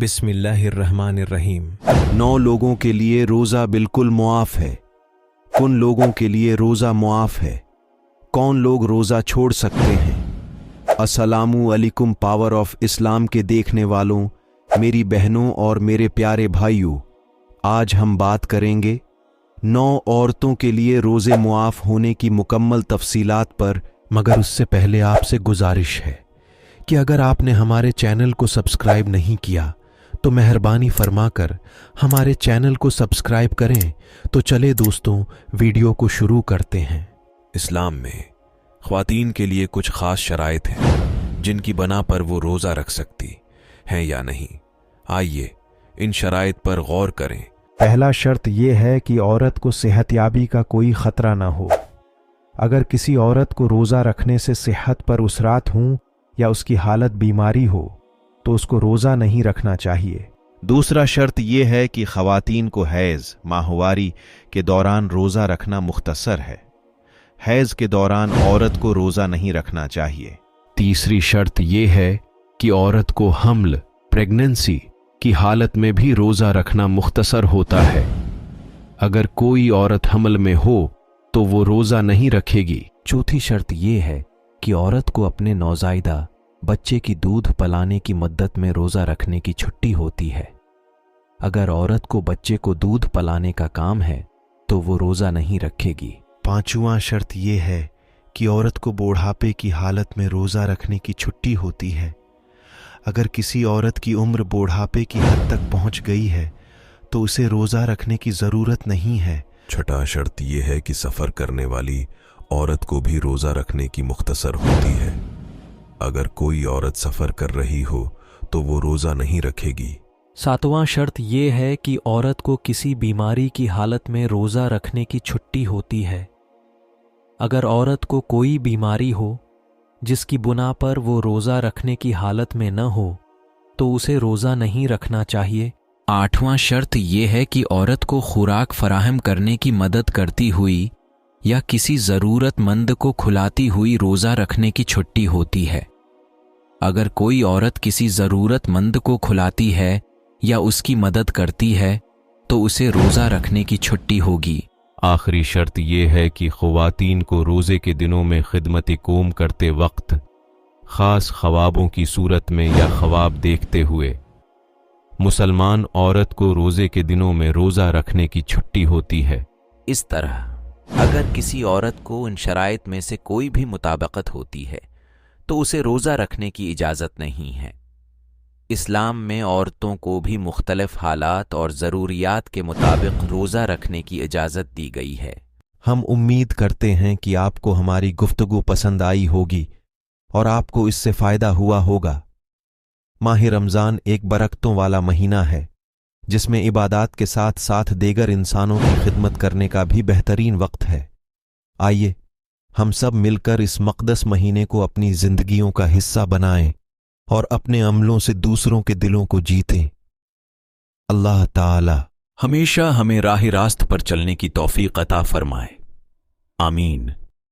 बिस्मिल्लाहिर्रहमानिर्रहीम। 9 लोगों के लिए रोज़ा बिल्कुल मुआफ़ है। उन लोगों के लिए रोज़ा मुआफ़ है। कौन लोग रोज़ा छोड़ सकते हैं? अस्सलामु अलैकुम पावर ऑफ इस्लाम के देखने वालों, मेरी बहनों और मेरे प्यारे भाइयों, आज हम बात करेंगे 9 औरतों के लिए रोज़े मुआफ़ होने की मुकम्मल तफसीलात पर। मगर उससे पहले आपसे गुजारिश है कि अगर आपने हमारे चैनल को सब्सक्राइब नहीं किया तो मेहरबानी फरमाकर हमारे चैनल को सब्सक्राइब करें। तो चले दोस्तों, वीडियो को शुरू करते हैं। इस्लाम में ख्वातीन के लिए कुछ ख़ास शराइत हैं जिनकी बना पर वो रोज़ा रख सकती हैं या नहीं। आइए इन शराइत पर गौर करें। पहला शर्त यह है कि औरत को सेहतयाबी का कोई ख़तरा ना हो। अगर किसी औरत को रोज़ा रखने से सेहत पर उसरात हों या उसकी हालत बीमारी हो तो उसको रोज़ा नहीं रखना चाहिए। दूसरा शर्त यह है कि ख़वातीन को हैज़ माहवारी के दौरान रोज़ा रखना मुख्तसर है। हैज़ के दौरान औरत को रोज़ा नहीं रखना चाहिए। तीसरी शर्त यह है कि औरत को हमल प्रेगनेंसी की हालत में भी रोज़ा रखना मुख्तसर होता है। अगर कोई औरत हमल में हो तो वो रोज़ा नहीं रखेगी। चौथी शर्त यह है कि औरत को अपने नौज़ायदा बच्चे की दूध पिलाने की मुद्दत में रोज़ा रखने की छुट्टी होती है। अगर औरत को बच्चे को दूध पिलाने का काम है तो वो रोज़ा नहीं रखेगी। पांचवां शर्त यह है कि औरत को बुढ़ापे की हालत में रोज़ा रखने की छुट्टी होती है। अगर किसी औरत की उम्र बुढ़ापे की हद तक पहुंच गई है तो उसे रोज़ा रखने की ज़रूरत नहीं है। छठा शर्त यह है कि सफ़र करने वाली औरत को भी रोज़ा रखने की मुख्तसर होती है। अगर कोई औरत सफ़र कर रही हो तो वो रोज़ा नहीं रखेगी। सातवां शर्त यह है कि औरत को किसी बीमारी की हालत में रोज़ा रखने की छुट्टी होती है। अगर औरत को कोई बीमारी हो जिसकी बुना पर वो रोज़ा रखने की हालत में न हो तो उसे रोज़ा नहीं रखना चाहिए। आठवां शर्त यह है कि औरत को खुराक फराहम करने की मदद करती हुई या किसी ज़रूरतमंद को खिलाती हुई रोज़ा रखने की छुट्टी होती है। अगर कोई औरत किसी ज़रूरतमंद को खिलाती है या उसकी मदद करती है तो उसे रोज़ा रखने की छुट्टी होगी। आखिरी शर्त यह है कि ख़वातीन को रोज़े के दिनों में खिदमत कौम करते वक्त ख़ास ख्वाबों की सूरत में या ख्वाब देखते हुए मुसलमान औरत को रोज़े के दिनों में रोज़ा रखने की छुट्टी होती है। इस तरह अगर किसी औरत को इन शराइत में से कोई भी मुताबिकत होती है तो उसे रोज़ा रखने की इजाज़त नहीं है। इस्लाम में औरतों को भी मुख्तलिफ हालात और ज़रूरियात के मुताबिक रोज़ा रखने की इजाज़त दी गई है। हम उम्मीद करते हैं कि आपको हमारी गुफ्तगू पसंद आई होगी और आपको इससे फ़ायदा हुआ होगा। माह रमज़ान एक बरकतों वाला महीना है जिसमें इबादत के साथ साथ दीगर इंसानों की खिदमत करने का भी बेहतरीन वक्त है। आइए हम सब मिलकर इस मक़दस महीने को अपनी ज़िंदगियों का हिस्सा बनाएं और अपने अमलों से दूसरों के दिलों को जीतें। अल्लाह ताला हमेशा हमें राह रास्त पर चलने की तौफीक अता फरमाए। आमीन।